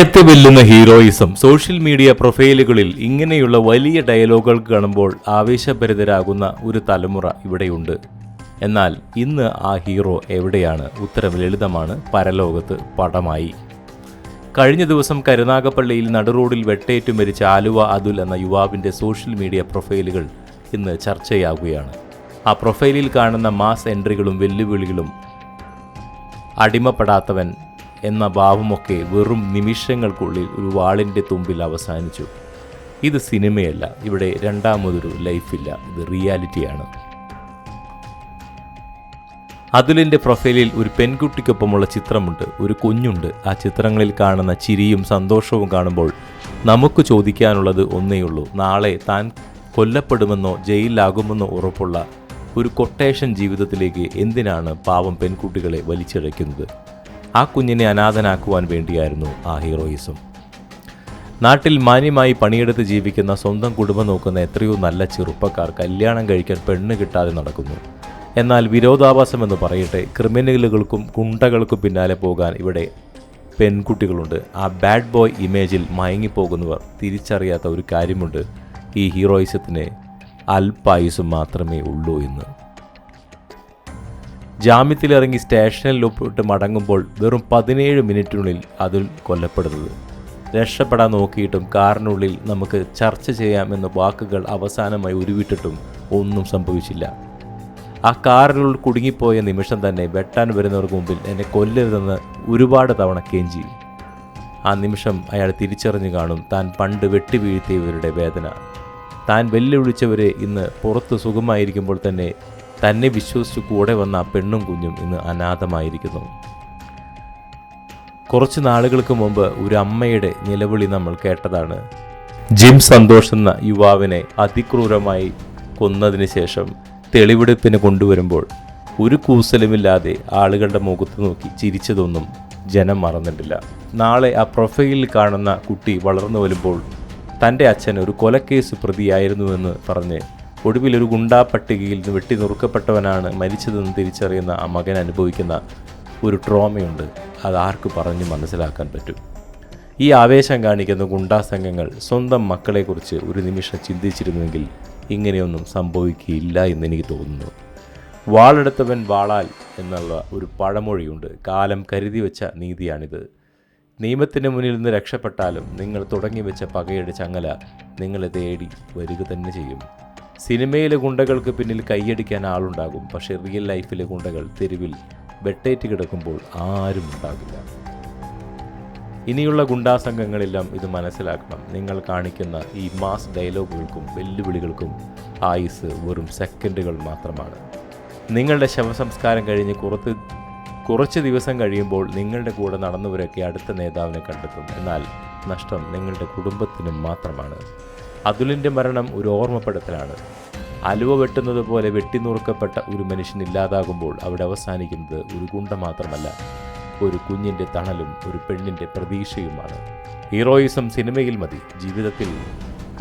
പ്രായത്തെ വെല്ലുന്ന heroism. Social media പ്രൊഫൈലുകളിൽ ഇങ്ങനെയുള്ള വലിയ ഡയലോഗുകൾ കാണുമ്പോൾ ആവേശഭരിതരാകുന്ന ഒരു തലമുറ ഇവിടെയുണ്ട്. എന്നാൽ ഇന്ന് ആ ഹീറോ എവിടെയാണ്? ഉത്തരം ലളിതമാണ്: പരലോകത്ത് പടമായി. കഴിഞ്ഞ ദിവസം കരുനാഗപ്പള്ളിയിൽ നടുറോഡിൽ വെട്ടേറ്റു മരിച്ച ആലുവ അതുൽ എന്ന യുവാവിൻ്റെ സോഷ്യൽ മീഡിയ പ്രൊഫൈലുകൾ ഇന്ന് ചർച്ചയാകുകയാണ്. ആ പ്രൊഫൈലിൽ കാണുന്ന മാസ് എൻട്രികളും വെല്ലുവിളികളും അടിമപ്പെടാത്തവൻ എന്ന ഭാവമൊക്കെ വെറും നിമിഷങ്ങൾക്കുള്ളിൽ ഒരു വാളിൻ്റെ തുമ്പിൽ അവസാനിച്ചു. ഇത് സിനിമയല്ല, ഇവിടെ രണ്ടാമതൊരു ലൈഫില്ല, ഇത് റിയാലിറ്റിയാണ്. അതുലിൻ്റെ പ്രൊഫൈലിൽ ഒരു പെൺകുട്ടിക്കൊപ്പമുള്ള ചിത്രമുണ്ട്, ഒരു കുഞ്ഞുണ്ട്. ആ ചിത്രങ്ങളിൽ കാണുന്ന ചിരിയും സന്തോഷവും കാണുമ്പോൾ നമുക്ക് ചോദിക്കാനുള്ളത് ഒന്നേയുള്ളൂ: നാളെ താൻ കൊല്ലപ്പെടുമെന്നോ ജയിലിലാകുമെന്നോ ഉറപ്പുള്ള ഒരു കൊട്ടേഷൻ ജീവിതത്തിലേക്ക് എന്തിനാണ് പാവം പെൺകുട്ടികളെ വലിച്ചിഴയ്ക്കുന്നത്? ആ കുഞ്ഞിനെ അനാഥനാക്കുവാൻ വേണ്ടിയായിരുന്നു ആ ഹീറോയിസം. നാട്ടിൽ മാന്യമായി പണിയെടുത്ത് ജീവിക്കുന്ന, സ്വന്തം കുടുംബം നോക്കുന്ന എത്രയോ നല്ല ചെറുപ്പക്കാർ കല്യാണം കഴിക്കാൻ പെണ്ണ് കിട്ടാതെ നടക്കുന്നു. എന്നാൽ വിരോധാഭാസമെന്ന് പറയട്ടെ, ക്രിമിനലുകൾക്കും ഗുണ്ടകൾക്കും പിന്നാലെ പോകാൻ ഇവിടെ പെൺകുട്ടികളുണ്ട്. ആ ബാഡ് ബോയ് ഇമേജിൽ മയങ്ങിപ്പോകുന്നവർ തിരിച്ചറിയാത്ത ഒരു കാര്യമുണ്ട്: ഈ ഹീറോയിസത്തിന് അല്പായുസ് മാത്രമേ ഉള്ളൂ എന്ന്. ജാമ്യത്തിലിറങ്ങി സ്റ്റേഷനിൽ ഒപ്പിട്ട് മടങ്ങുമ്പോൾ വെറും 17 മിനിറ്റിനുള്ളിൽ അതുൽ കൊല്ലപ്പെടുന്നത്. രക്ഷപ്പെടാൻ നോക്കിയിട്ടും കാറിനുള്ളിൽ നമുക്ക് ചർച്ച ചെയ്യാമെന്ന വാക്കുകൾ അവസാനമായി ഉരുവിട്ടിട്ടും ഒന്നും സംഭവിച്ചില്ല. ആ കാറിനുള്ളിൽ കുടുങ്ങിപ്പോയ നിമിഷം തന്നെ വെട്ടാൻ വരുന്നവർക്ക് മുമ്പിൽ എന്നെ കൊല്ലരുതെന്ന് ഒരുപാട് തവണ കെഞ്ചി. ആ നിമിഷം അയാൾ തിരിച്ചറിഞ്ഞു കാണും താൻ പണ്ട് വെട്ടിവീഴ്ത്തിയവരുടെ വേദന. താൻ വെല്ലുവിളിച്ചവരെ ഇന്ന് പുറത്ത് സുഖമായിരിക്കുമ്പോൾ തന്നെ വിശ്വസിച്ച് കൂടെ വന്ന ആ പെണ്ണും കുഞ്ഞും ഇന്ന് അനാഥമായിരിക്കുന്നു. കുറച്ച് നാളുകൾക്ക് മുമ്പ് ഒരു അമ്മയുടെ നിലവിളി നമ്മൾ കേട്ടതാണ്. ജിം സന്തോഷ് എന്ന യുവാവിനെ അതിക്രൂരമായി കൊന്നതിന് ശേഷം തെളിവെടുപ്പിന് കൊണ്ടുവരുമ്പോൾ ഒരു കൂസലുമില്ലാതെ ആളുകളുടെ മുഖത്ത് നോക്കി ചിരിച്ചതൊന്നും ജനം മറന്നിട്ടില്ല. നാളെ ആ പ്രൊഫൈലിൽ കാണുന്ന കുട്ടി വളർന്നു വരുമ്പോൾ തൻ്റെ അച്ഛൻ ഒരു കൊലക്കേസ് പ്രതിയായിരുന്നുവെന്ന് പറഞ്ഞ് ഒടുവിൽ ഒരു ഗുണ്ടാ പട്ടികയിൽ നിന്ന് വെട്ടി നുറുക്കപ്പെട്ടവനാണ് മരിച്ചതെന്ന് തിരിച്ചറിയുന്ന ആ മകൻ അനുഭവിക്കുന്ന ഒരു ട്രോമയുണ്ട്. അത് ആർക്ക് പറഞ്ഞു മനസ്സിലാക്കാൻ പറ്റും? ഈ ആവേശം കാണിക്കുന്ന ഗുണ്ടാ സംഘങ്ങൾ സ്വന്തം മക്കളെക്കുറിച്ച് ഒരു നിമിഷം ചിന്തിച്ചിരുന്നെങ്കിൽ ഇങ്ങനെയൊന്നും സംഭവിക്കുകയില്ല എന്നെനിക്ക് തോന്നുന്നു. വാളെടുത്തവൻ വാളാൽ എന്നുള്ള ഒരു പഴമൊഴിയുണ്ട്. കാലം കരുതി വെച്ച നീതിയാണിത്. നിയമത്തിന് മുന്നിൽ നിന്ന് രക്ഷപ്പെട്ടാലും നിങ്ങൾ തുടങ്ങിവെച്ച പകയുടെ ചങ്ങല നിങ്ങളെ തേടി വരിക തന്നെ ചെയ്യും. സിനിമയിലെ ഗുണ്ടകൾക്ക് പിന്നിൽ കൈയടിക്കാൻ ആളുണ്ടാകും, പക്ഷേ റിയൽ ലൈഫിലെ ഗുണ്ടകൾ തെരുവിൽ വെട്ടേറ്റ് കിടക്കുമ്പോൾ ആരും ഉണ്ടാകില്ല. ഇനിയുള്ള ഗുണ്ടാ സംഘങ്ങളെല്ലാം ഇത് മനസ്സിലാക്കണം. നിങ്ങൾ കാണിക്കുന്ന ഈ മാസ് ഡയലോഗുകൾക്കും വെല്ലുവിളികൾക്കും ആയുസ് വെറും സെക്കൻഡുകൾ മാത്രമാണ്. നിങ്ങളുടെ ശവസംസ്കാരം കഴിഞ്ഞ് കുറച്ച് ദിവസം കഴിയുമ്പോൾ നിങ്ങളുടെ കൂടെ നടന്നവരൊക്കെ അടുത്ത നേതാവിനെ കണ്ടെത്തും. എന്നാൽ നഷ്ടം നിങ്ങളുടെ കുടുംബത്തിനും മാത്രമാണ്. അതുലിൻ്റെ മരണം ഒരു ഓർമ്മപ്പെടുത്തലാണ്. അലുവ വെട്ടുന്നത് പോലെ വെട്ടിനുറുക്കപ്പെട്ട ഒരു മനുഷ്യൻ ഇല്ലാതാകുമ്പോൾ അവിടെ അവസാനിക്കുന്നത് ഒരു ഗുണ്ട മാത്രമല്ല, ഒരു കുഞ്ഞിൻ്റെ തണലും ഒരു പെണ്ണിൻ്റെ പ്രതീക്ഷയുമാണ്. ഹീറോയിസം സിനിമയിൽ മതി, ജീവിതത്തിൽ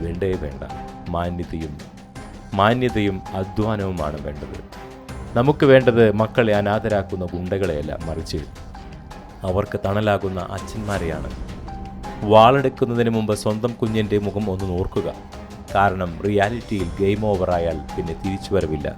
വേണ്ടേ വേണ്ട. മാന്യതയും അധ്വാനവുമാണ് വേണ്ടത്. നമുക്ക് വേണ്ടത് മക്കളെ അനാഥരാക്കുന്ന ഗുണ്ടകളെയല്ല, മറിച്ച് അവർക്ക് തണലാകുന്ന അച്ഛന്മാരെയാണ്. വാളെടുക്കുന്നതിന് മുമ്പ് സ്വന്തം കുഞ്ഞിൻ്റെ മുഖം ഒന്ന് നോർക്കുക. കാരണം റിയാലിറ്റിയിൽ ഗെയിം ഓവറായാൽ പിന്നെ തിരിച്ചു വരവില്ല.